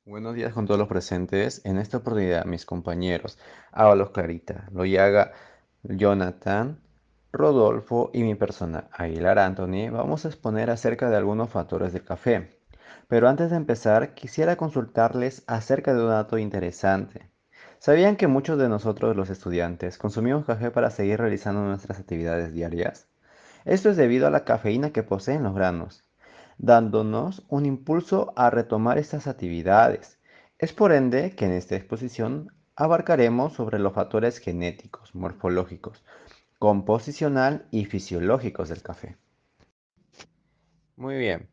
Buenos días con todos los presentes. En esta oportunidad, mis compañeros Ábalos Clarita, Loyaga, Jonathan, Rodolfo y mi persona, Aguilar Anthony, vamos a exponer acerca de algunos factores del café. Pero antes de empezar, quisiera consultarles acerca de un dato interesante. ¿Sabían que muchos de nosotros, los estudiantes, consumimos café para seguir realizando nuestras actividades diarias? Esto es debido a la cafeína que poseen los granos, dándonos un impulso a retomar estas actividades. Es por ende que en esta exposición abarcaremos sobre los factores genéticos, morfológicos, composicional y fisiológicos del café. Muy bien,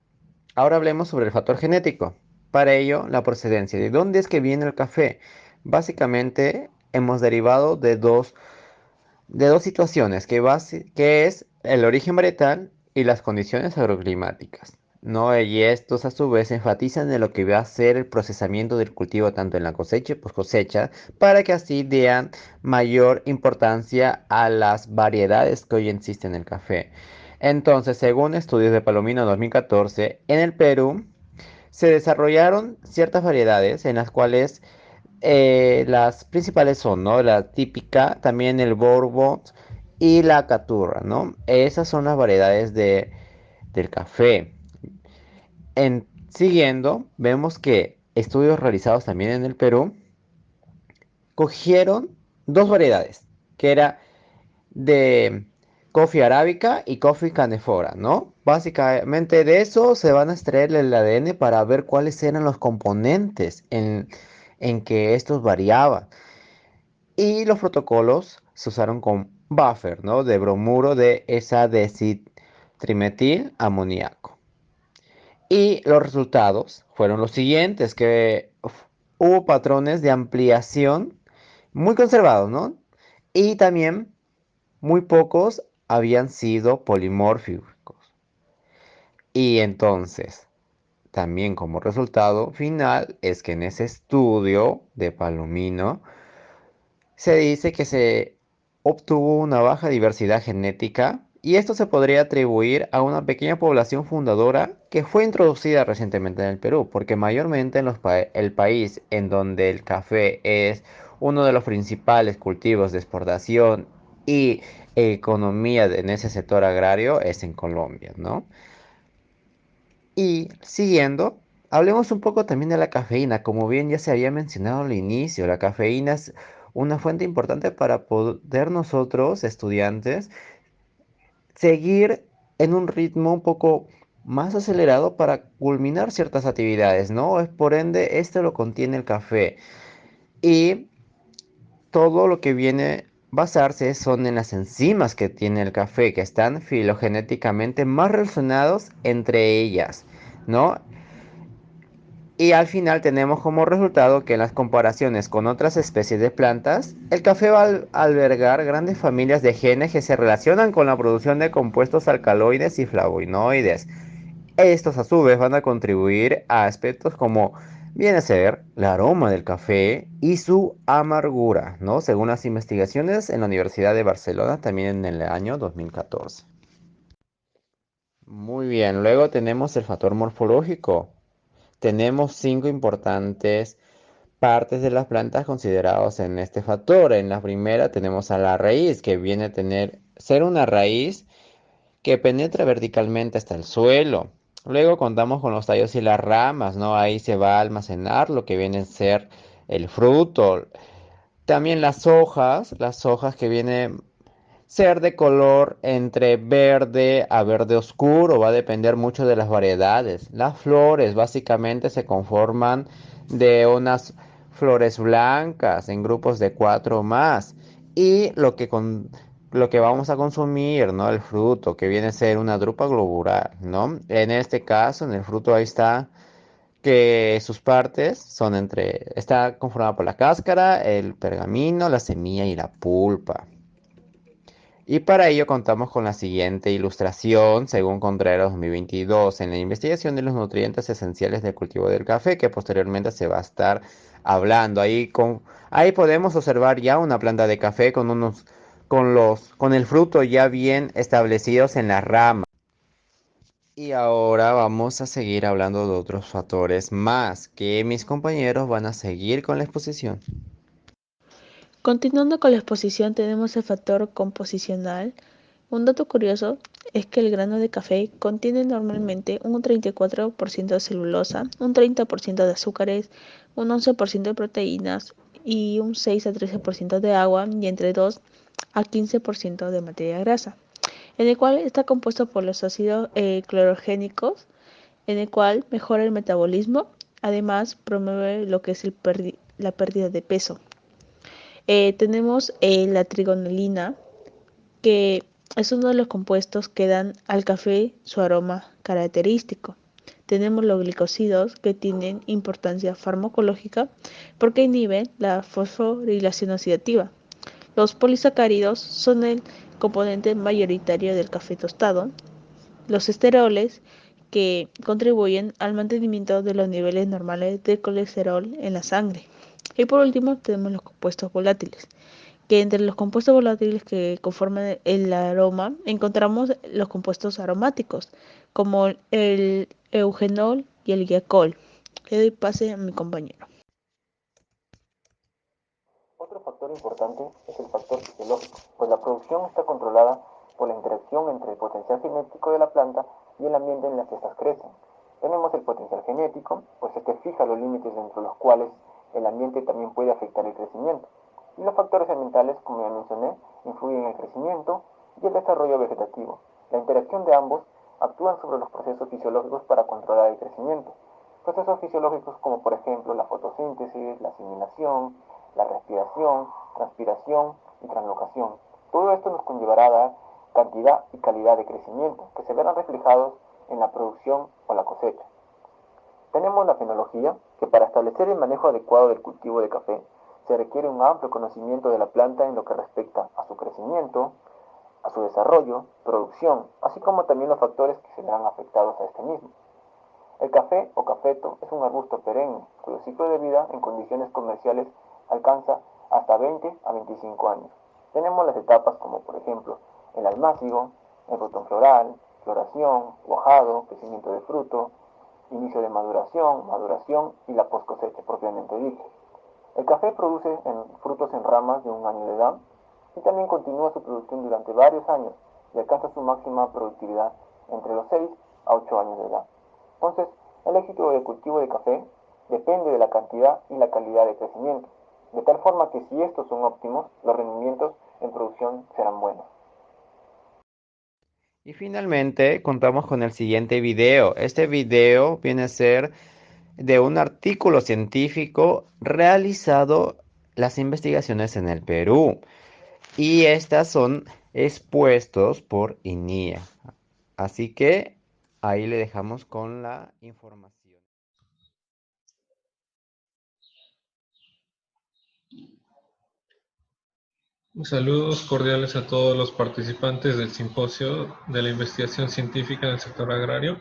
ahora hablemos sobre el factor genético. Para ello, la procedencia. ¿De dónde es que viene el café? Básicamente, hemos derivado de dos situaciones, que es el origen varietal y las condiciones agroclimáticas, ¿no? Y estos a su vez enfatizan en lo que va a ser el procesamiento del cultivo tanto en la cosecha y post cosecha, para que así den mayor importancia a las variedades que hoy existen en el café. Entonces, según estudios de Palomino 2014, en el Perú se desarrollaron ciertas variedades en las cuales las principales son, ¿no? La típica, también el Bourbon y la Caturra, ¿no? Esas son las variedades del café. Siguiendo, vemos que estudios realizados también en el Perú cogieron dos variedades, que era de coffee arábica y coffee canefora, ¿no? Básicamente de eso se van a extraer el ADN para ver cuáles eran los componentes en que estos variaban. Y los protocolos se usaron con buffer, ¿no? De bromuro de esa decitrimetil amoníaco. Y los resultados fueron los siguientes, que hubo patrones de ampliación muy conservados, ¿no? Y también muy pocos habían sido polimórficos. Y entonces, también como resultado final, es que en ese estudio de Palomino, se dice que se obtuvo una baja diversidad genética y esto se podría atribuir a una pequeña población fundadora que fue introducida recientemente en el Perú, porque mayormente en el país en donde el café es uno de los principales cultivos de exportación y economía en ese sector agrario es en Colombia, ¿no? Y siguiendo, hablemos un poco también de la cafeína. Como bien ya se había mencionado al inicio, la cafeína es una fuente importante para poder nosotros, estudiantes, seguir en un ritmo un poco más acelerado para culminar ciertas actividades, ¿no? Es por ende, esto lo contiene el café. Y todo lo que viene a basarse son en las enzimas que tiene el café, que están filogenéticamente más relacionados entre ellas, ¿no? Y al final tenemos como resultado que en las comparaciones con otras especies de plantas, el café va a albergar grandes familias de genes que se relacionan con la producción de compuestos alcaloides y flavonoides. Estos a su vez van a contribuir a aspectos como viene a ser el aroma del café y su amargura, ¿no? Según las investigaciones en la Universidad de Barcelona, también en el año 2014. Muy bien, luego tenemos el factor morfológico. Tenemos cinco importantes partes de las plantas considerados en este factor. En la primera tenemos a la raíz, que viene a ser una raíz que penetra verticalmente hasta el suelo. Luego contamos con los tallos y las ramas, ¿no? Ahí se va a almacenar lo que viene a ser el fruto. También las hojas que vienen ser de color entre verde a verde oscuro, va a depender mucho de las variedades. Las flores básicamente se conforman de unas flores blancas en grupos de cuatro o más. Y lo que vamos a consumir, ¿no? El fruto, que viene a ser una drupa globular, ¿no? En este caso, en el fruto ahí está que sus partes está conformada por la cáscara, el pergamino, la semilla y la pulpa. Y para ello contamos con la siguiente ilustración, según Contreras 2022, en la investigación de los nutrientes esenciales del cultivo del café, que posteriormente se va a estar hablando. Ahí podemos observar ya una planta de café con el fruto ya bien establecidos en la rama. Y ahora vamos a seguir hablando de otros factores más que mis compañeros van a seguir con la exposición. Continuando con la exposición, tenemos el factor composicional. Un dato curioso es que el grano de café contiene normalmente un 34% de celulosa, un 30% de azúcares, un 11% de proteínas y un 6 a 13% de agua y entre 2 a 15% de materia grasa, en el cual está compuesto por los ácidos clorogénicos, en el cual mejora el metabolismo, además promueve lo que es la pérdida de peso. Tenemos la trigonelina, que es uno de los compuestos que dan al café su aroma característico. Tenemos los glicosidos, que tienen importancia farmacológica porque inhiben la fosforilación oxidativa. Los polisacáridos son el componente mayoritario del café tostado. Los esteroles, que contribuyen al mantenimiento de los niveles normales de colesterol en la sangre. Y por último tenemos los compuestos volátiles, que entre los compuestos volátiles que conforman el aroma encontramos los compuestos aromáticos, como el eugenol y el guaiacol. Le doy pase a mi compañero. Otro factor importante es el factor fisiológico, pues la producción está controlada por la interacción entre el potencial genético de la planta y el ambiente en el que éstas crecen. Tenemos el potencial genético, pues este fija los límites dentro de los cuales el ambiente también puede afectar el crecimiento. Y los factores ambientales, como ya mencioné, influyen en el crecimiento y el desarrollo vegetativo. La interacción de ambos actúan sobre los procesos fisiológicos para controlar el crecimiento. Procesos fisiológicos como por ejemplo la fotosíntesis, la asimilación, la respiración, transpiración y translocación. Todo esto nos conllevará a dar cantidad y calidad de crecimiento que se verán reflejados en la producción o la cosecha. Tenemos la fenología, que para establecer el manejo adecuado del cultivo de café se requiere un amplio conocimiento de la planta en lo que respecta a su crecimiento, a su desarrollo, producción, así como también los factores que se verán afectados a este mismo. El café o cafeto es un arbusto perenne cuyo ciclo de vida en condiciones comerciales alcanza hasta 20 a 25 años. Tenemos las etapas como por ejemplo el almácigo, el botón floral, floración, cuajado, crecimiento de fruto, inicio de maduración, maduración y la post cosecha propiamente dicha. El café produce frutos en ramas de un año de edad y también continúa su producción durante varios años y alcanza su máxima productividad entre los 6 a 8 años de edad. Entonces, el éxito del cultivo de café depende de la cantidad y la calidad de crecimiento, de tal forma que si estos son óptimos, los rendimientos en producción serán buenos. Y finalmente contamos con el siguiente video. Este video viene a ser de un artículo científico realizado las investigaciones en el Perú. Y estas son expuestos por INIA. Así que ahí le dejamos con la información. Saludos cordiales a todos los participantes del simposio de la investigación científica en el sector agrario.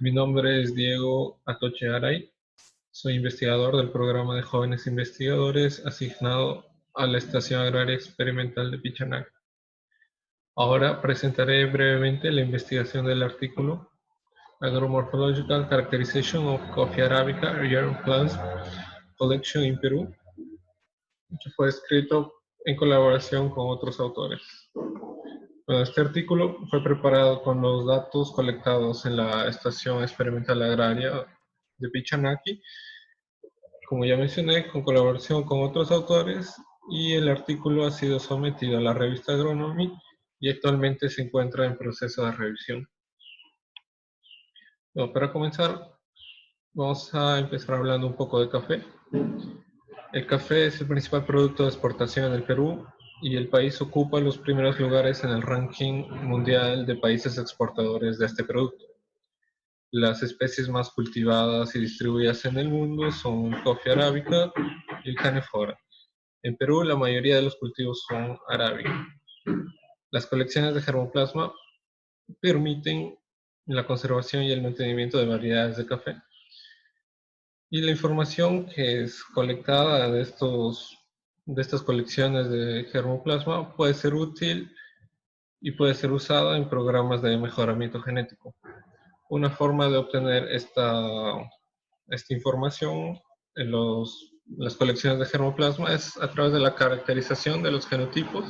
Mi nombre es Diego Atoche Aray. Soy investigador del programa de jóvenes investigadores asignado a la Estación Agraria Experimental de Pichanac. Ahora presentaré brevemente la investigación del artículo Agromorphological Characterization of Coffea Arabica Germplasm Collection in Perú, que fue escrito en colaboración con otros autores. Bueno, este artículo fue preparado con los datos colectados en la Estación Experimental Agraria de Pichanaki, como ya mencioné, con colaboración con otros autores, y el artículo ha sido sometido a la revista Agronomy y actualmente se encuentra en proceso de revisión. Bueno, para comenzar, vamos a empezar hablando un poco de café. El café es el principal producto de exportación en el Perú y el país ocupa los primeros lugares en el ranking mundial de países exportadores de este producto. Las especies más cultivadas y distribuidas en el mundo son Coffea arábica y Canephora. En Perú, la mayoría de los cultivos son arábica. Las colecciones de germoplasma permiten la conservación y el mantenimiento de variedades de café. Y la información que es colectada de estas colecciones de germoplasma puede ser útil y puede ser usada en programas de mejoramiento genético. Una forma de obtener esta información en las colecciones de germoplasma es a través de la caracterización de los genotipos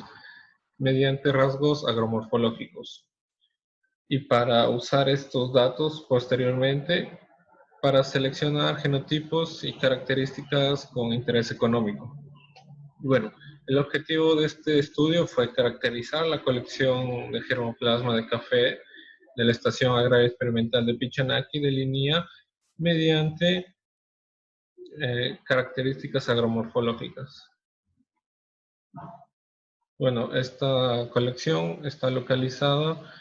mediante rasgos agromorfológicos. Y para usar estos datos posteriormente para seleccionar genotipos y características con interés económico. Bueno, el objetivo de este estudio fue caracterizar la colección de germoplasma de café de la Estación Agraria Experimental de Pichanaki de Linía mediante características agromorfológicas. Bueno, esta colección está localizada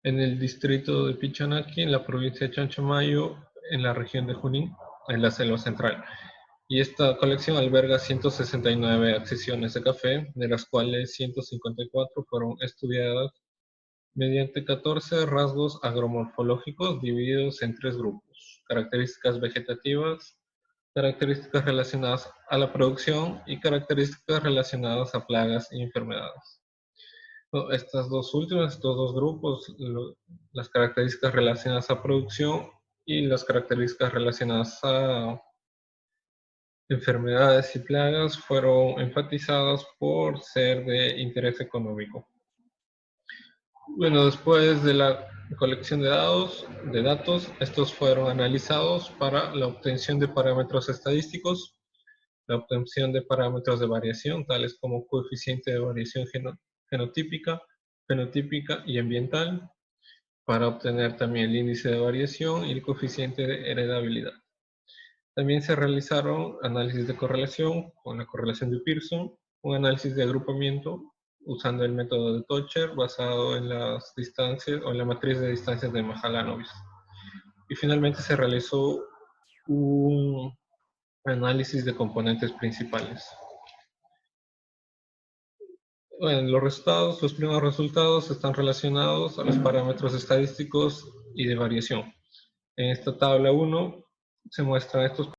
en el distrito de Pichanaki, en la provincia de Chanchamayo, en la región de Junín, en la selva central. Y esta colección alberga 169 accesiones de café, de las cuales 154 fueron estudiadas mediante 14 rasgos agromorfológicos divididos en 3 grupos: características vegetativas, características relacionadas a la producción y características relacionadas a plagas y enfermedades. Estos dos grupos, las características relacionadas a producción y las características relacionadas a enfermedades y plagas, fueron enfatizadas por ser de interés económico. Bueno, después de la colección de datos, estos fueron analizados para la obtención de parámetros estadísticos, la obtención de parámetros de variación, tales como coeficiente de variación genotípica, fenotípica y ambiental, para obtener también el índice de variación y el coeficiente de heredabilidad. También se realizaron análisis de correlación con la correlación de Pearson, un análisis de agrupamiento usando el método de Tocher basado en las distancias o en la matriz de distancias de Mahalanobis. Y finalmente se realizó un análisis de componentes principales. Bueno, los primeros resultados están relacionados a los parámetros estadísticos y de variación. En esta tabla 1 se muestran estos